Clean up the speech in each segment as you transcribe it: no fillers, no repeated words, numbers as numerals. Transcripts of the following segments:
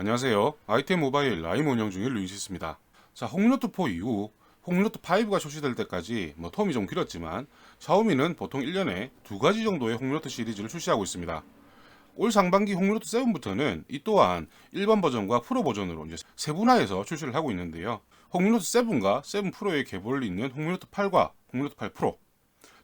안녕하세요. 아이템 모바일 라이브 운영 중인 루이시스입니다. 자, 홍노트4 이후 홍노트5가 출시될 때까지 텀이 좀 길었지만 샤오미는 보통 1년에 두 가지 정도의 홍노트 시리즈를 출시하고 있습니다. 올 상반기 홍노트7부터는 이 또한 일반 버전과 프로 버전으로 이제 세분화해서 출시를 하고 있는데요. 홍노트7과 7 프로의 계보를 잇는 홍노트8과 홍노트8 프로.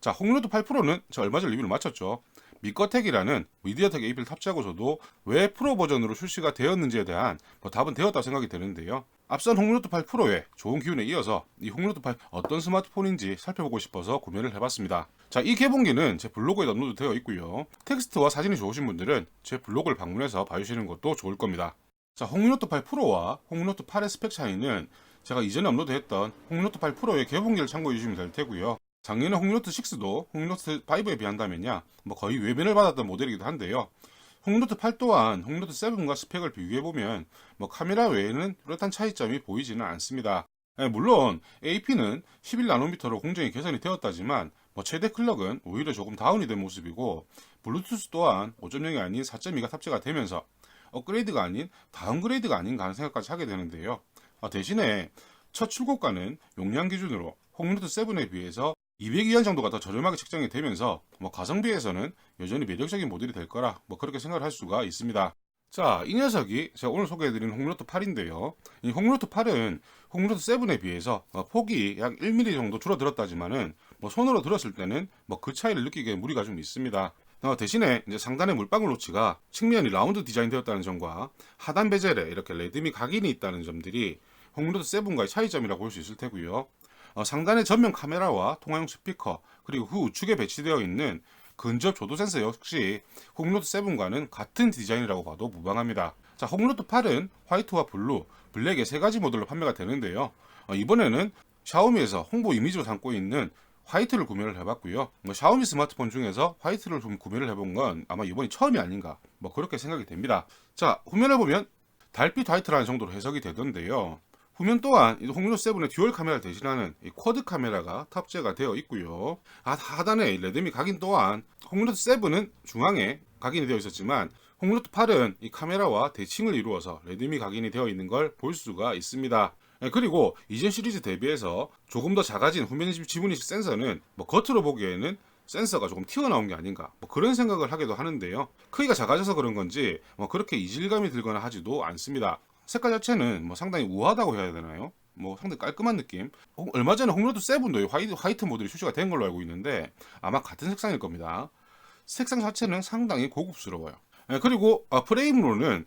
자, 홍노트8 프로는 제가 얼마 전 리뷰를 마쳤죠. 미꺼텍이라는 미디어텍 AP를 탑재하고서도 왜 프로 버전으로 출시가 되었는지에 대한 답은 되었다고 생각이 되는데요. 앞선 홍노트 8 프로의 좋은 기운에 이어서 이 홍노트 8 어떤 스마트폰인지 살펴보고 싶어서 구매를 해봤습니다. 자, 이 개봉기는 제 블로그에 업로드 되어 있고요. 텍스트와 사진이 좋으신 분들은 제 블로그를 방문해서 봐주시는 것도 좋을 겁니다. 자, 홍노트 8 프로와 홍노트 8의 스펙 차이는 제가 이전에 업로드했던 홍노트 8 프로의 개봉기를 참고해 주시면 될 테고요. 작년에 홍노트 6도 홍노트 5에 비한다면야 거의 외면을 받았던 모델이기도 한데요. 홍노트 8 또한 홍노트 7과 스펙을 비교해보면 카메라 외에는 뚜렷한 차이점이 보이지는 않습니다. 물론 AP는 11나노미터로 공정이 개선이 되었다지만 최대 클럭은 오히려 조금 다운이 된 모습이고, 블루투스 또한 5.0이 아닌 4.2가 탑재가 되면서 업그레이드가 아닌 다운그레이드가 아닌가 하는 생각까지 하게 되는데요. 대신에 첫 출고가는 용량 기준으로 홍노트 7에 비해서 200위안 정도가 더 저렴하게 책정이 되면서 가성비에서는 여전히 매력적인 모델이 될 거라 그렇게 생각을 할 수가 있습니다. 자, 이 녀석이 제가 오늘 소개해드리는 홍노트 8인데요. 이 홍노트 8은 홍노트 7에 비해서 폭이 약 1mm 정도 줄어들었다지만은 손으로 들었을 때는 그 차이를 느끼기에 무리가 좀 있습니다. 대신에 이제 상단의 물방울 노치가 측면이 라운드 디자인 되었다는 점과 하단 베젤에 이렇게 레드미 각인이 있다는 점들이 홍노트 7과의 차이점이라고 볼 수 있을 테고요. 상단의 전면 카메라와 통화용 스피커, 그리고 그 우측에 배치되어 있는 근접 조도 센서 역시 홍노트 7과는 같은 디자인이라고 봐도 무방합니다. 자, 홍노트 8은 화이트와 블루, 블랙의 세 가지 모델로 판매가 되는데요. 이번에는 샤오미에서 홍보 이미지로 삼고 있는 화이트를 구매를 해봤고요. 샤오미 스마트폰 중에서 화이트를 좀 구매를 해본 건 아마 이번이 처음이 아닌가 그렇게 생각이 됩니다. 자, 후면을 보면 달빛 화이트라는 정도로 해석이 되던데요. 후면 또한 홍노트 7의 듀얼 카메라를 대신하는 쿼드 카메라가 탑재가 되어 있고요. 하단에 레드미 각인 또한 홍노트 7은 중앙에 각인이 되어 있었지만 홍노트 8은 이 카메라와 대칭을 이루어서 레드미 각인이 되어 있는 걸 볼 수가 있습니다. 그리고 이전 시리즈 대비해서 조금 더 작아진 후면 지문인식 센서는 겉으로 보기에는 센서가 조금 튀어나온 게 아닌가 그런 생각을 하기도 하는데요. 크기가 작아져서 그런 건지 그렇게 이질감이 들거나 하지도 않습니다. 색깔 자체는 상당히 우아하다고 해야 되나요? 상당히 깔끔한 느낌. 얼마 전에 홍노트 7도 화이트 모델이 출시가 된 걸로 알고 있는데 아마 같은 색상일 겁니다. 색상 자체는 상당히 고급스러워요. 그리고 프레임으로는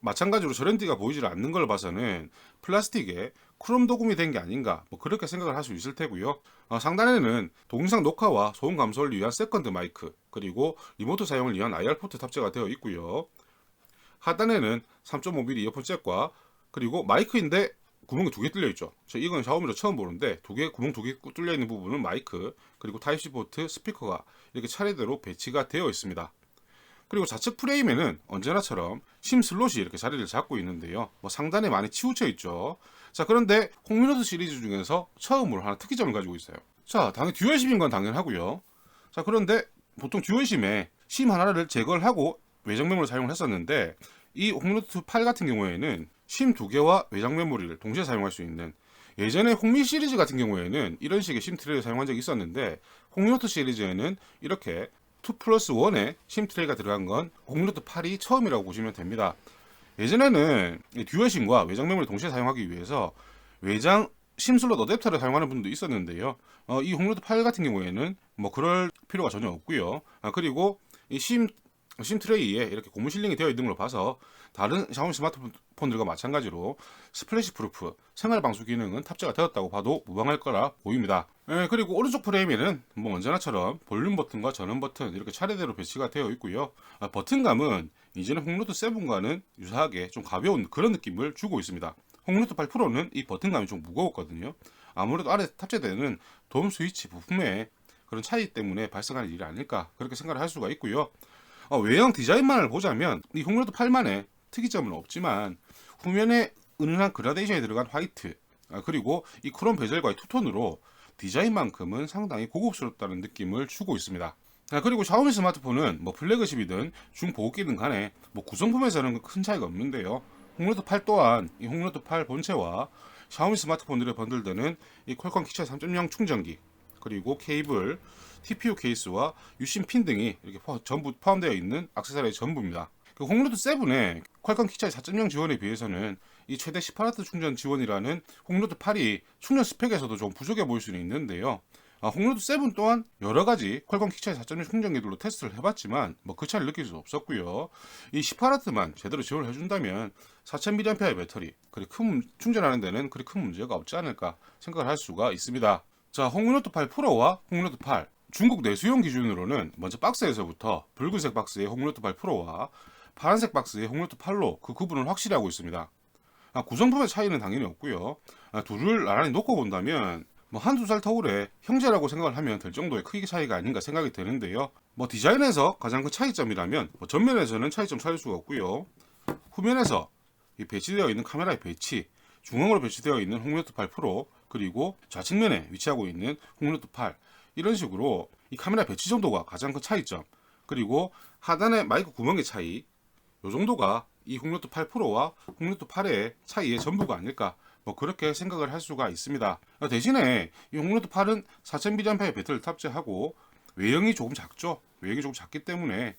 마찬가지로 저런 띠가 보이질 않는 걸 봐서는 플라스틱에 크롬 도금이 된 게 아닌가 그렇게 생각을 할 수 있을 테고요. 상단에는 동영상 녹화와 소음 감소를 위한 세컨드 마이크, 그리고 리모트 사용을 위한 IR 포트 탑재가 되어 있고요. 하단에는 3.5mm 이어폰 잭과 그리고 마이크인데 구멍이 두 개 뚫려 있죠. 이건 샤오미로 처음 보는데 구멍 두 개 뚫려 있는 부분은 마이크, 그리고 타입C 포트, 스피커가 이렇게 차례대로 배치가 되어 있습니다. 그리고 좌측 프레임에는 언제나처럼 심 슬롯이 이렇게 자리를 잡고 있는데요. 상단에 많이 치우쳐 있죠. 자, 그런데 홍노트 시리즈 중에서 처음으로 하나 특이점을 가지고 있어요. 자, 당연히 듀얼 심인 건 당연하고요. 자, 그런데 보통 듀얼 심에 심 하나를 제거를 하고 외장 메모리를 사용을 했었는데 이 홍노트 8 같은 경우에는 심 2개와 외장 메모리를 동시에 사용할 수 있는, 예전에 홍미 시리즈 같은 경우에는 이런 식의 심 트레이를 사용한 적이 있었는데 홍노트 시리즈에는 이렇게 2+1의 심 트레이가 들어간 건 홍노트 8이 처음이라고 보시면 됩니다. 예전에는 듀얼 심과 외장 메모리 동시에 사용하기 위해서 외장 심 슬롯 어댑터를 사용하는 분도 있었는데요. 이 홍노트 8 같은 경우에는 그럴 필요가 전혀 없고요. 그리고 이 심 트레이에 이렇게 고무 실링이 되어 있는 걸 봐서 다른 샤오미 스마트폰들과 마찬가지로 스플래시 프루프 생활 방수 기능은 탑재가 되었다고 봐도 무방할 거라 보입니다. 그리고 오른쪽 프레임에는 언제나처럼 볼륨 버튼과 전원 버튼 이렇게 차례대로 배치가 되어 있고요. 버튼감은 이전의 홍노트 7과는 유사하게 좀 가벼운 그런 느낌을 주고 있습니다. 홍노트 8 프로는 이 버튼감이 좀 무거웠거든요. 아무래도 안에 탑재되는 돔 스위치 부품의 그런 차이 때문에 발생하는 일이 아닐까 그렇게 생각을 할 수가 있고요. 외형 디자인만을 보자면 이 홍노트 8만의 특이점은 없지만 후면에 은은한 그라데이션이 들어간 화이트, 그리고 이 크롬 베젤과의 투톤으로 디자인만큼은 상당히 고급스럽다는 느낌을 주고 있습니다. 그리고 샤오미 스마트폰은 플래그십이든 중보급기든 간에 구성품에서는 큰 차이가 없는데요. 홍노트 8 또한 이 홍노트 8 본체와 샤오미 스마트폰들에 번들되는 이 퀄컴 키차 3.0 충전기, 그리고 케이블, TPU 케이스와 유심 핀 등이 이렇게 전부 포함되어 있는 액세서리 전부입니다. 그 홍노트 7의 퀄컴 키차의 4.0 지원에 비해서는 이 최대 18W 충전 지원이라는 홍노트 8이 충전 스펙에서도 좀 부족해 보일 수는 있는데요. 홍노트 7 또한 여러 가지 퀄컴 키차의 4.0 충전기들로 테스트를 해봤지만 뭐 그 차이를 느낄 수 없었고요. 이 18W만 제대로 지원을 해준다면 4000mAh의 배터리, 그리 큰 충전하는 데는 그리 큰 문제가 없지 않을까 생각을 할 수가 있습니다. 자, 홍노트 8 프로와 홍노트 8 중국 내수용 기준으로는 먼저 박스에서부터 붉은색 박스의 홍노트 8 프로와 파란색 박스의 홍노트 8로 그 구분을 확실히 하고 있습니다. 구성품의 차이는 당연히 없고요. 둘을 나란히 놓고 본다면 뭐 한두 살 터울의 형제라고 생각을 하면 될 정도의 크기 차이가 아닌가 생각이 드는데요. 뭐 디자인에서 가장 큰 차이점이라면 뭐 전면에서는 차이점 찾을 수가 없고요. 후면에서 이 배치되어 있는 카메라의 배치, 중앙으로 배치되어 있는 홍노트 8 프로, 그리고 좌측면에 위치하고 있는 홍노트 8, 이런 식으로 이 카메라 배치 정도가 가장 큰 차이점, 그리고 하단의 마이크 구멍의 차이, 요 정도가 이 홍노트 8 프로와 홍노트 8의 차이의 전부가 아닐까, 뭐 그렇게 생각을 할 수가 있습니다. 대신에 이 홍노트 8은 4000mAh의 배터리를 탑재하고 외형이 조금 작죠. 외형이 조금 작기 때문에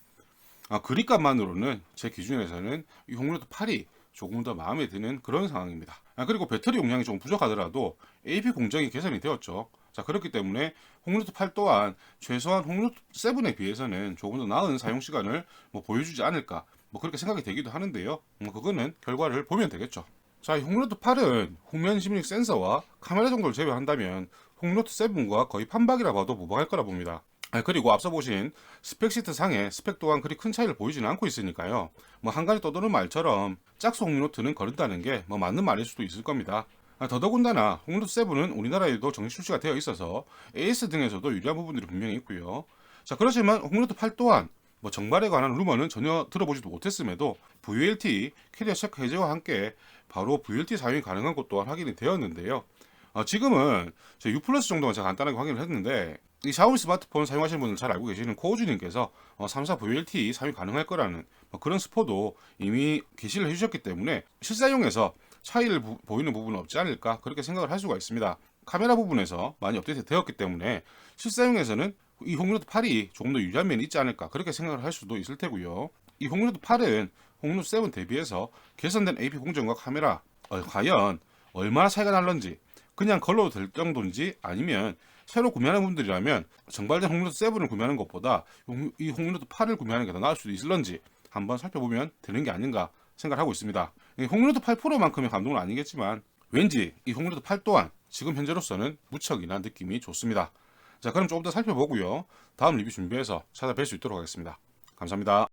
그립감만으로는 제 기준에서는 이 홍노트 8이 조금 더 마음에 드는 그런 상황입니다. 그리고 배터리 용량이 조금 부족하더라도 AP 공정이 개선이 되었죠. 자, 그렇기 때문에 홍노트 8 또한 최소한 홍노트 7에 비해서는 조금 더 나은 사용 시간을 뭐 보여주지 않을까, 뭐 그렇게 생각이 되기도 하는데요. 그거는 결과를 보면 되겠죠. 자, 이 홍노트 8은 후면 심lik 센서와 카메라 정도를 제외한다면 홍노트 7과 거의 판박이라 봐도 무방할 거라 봅니다. 그리고 앞서 보신 스펙시트 상의 스펙 또한 그리 큰 차이를 보이지는 않고 있으니까요. 뭐 한간에 떠도는 말처럼 짝수 홍노트는 거른다는 게 뭐 맞는 말일 수도 있을 겁니다. 더더군다나 홍노트 7은 우리나라에도 정식 출시가 되어 있어서 AS 등에서도 유리한 부분들이 분명히 있고요. 자, 그렇지만 홍노트 8 또한 뭐 정발에 관한 루머는 전혀 들어보지도 못했음에도 VLT 캐리어 체크 해제와 함께 바로 VLT 사용이 가능한 것 또한 확인이 되었는데요. 지금은 U 플러스 정도만 제가 간단하게 확인을 했는데, 이 샤오미 스마트폰 사용하시는 분들 잘 알고 계시는 코우주님께서 3사 VLT 사용이 가능할 거라는 그런 스포도 이미 게시를 해주셨기 때문에 실사용에서 차이를 보이는 부분은 없지 않을까, 그렇게 생각을 할 수가 있습니다. 카메라 부분에서 많이 업데이트 되었기 때문에 실사용에서는 이 홍노트 8이 조금 더 유리한 면이 있지 않을까, 그렇게 생각을 할 수도 있을 테고요. 이 홍노트 8은 홍노트 7 대비해서 개선된 AP 공정과 카메라 과연 얼마나 차이가 날런지, 그냥 걸러도 될 정도인지, 아니면 새로 구매하는 분들이라면 정발된 홍노트 7을 구매하는 것보다 이 홍노트 8을 구매하는 게 더 나을 수도 있을런지 한번 살펴보면 되는 게 아닌가 생각하고 있습니다. 홍노트 8 프로만큼의 감동은 아니겠지만 왠지 이 홍노트 8 또한 지금 현재로서는 무척이나 느낌이 좋습니다. 자, 그럼 조금 더 살펴보고요. 다음 리뷰 준비해서 찾아뵐 수 있도록 하겠습니다. 감사합니다.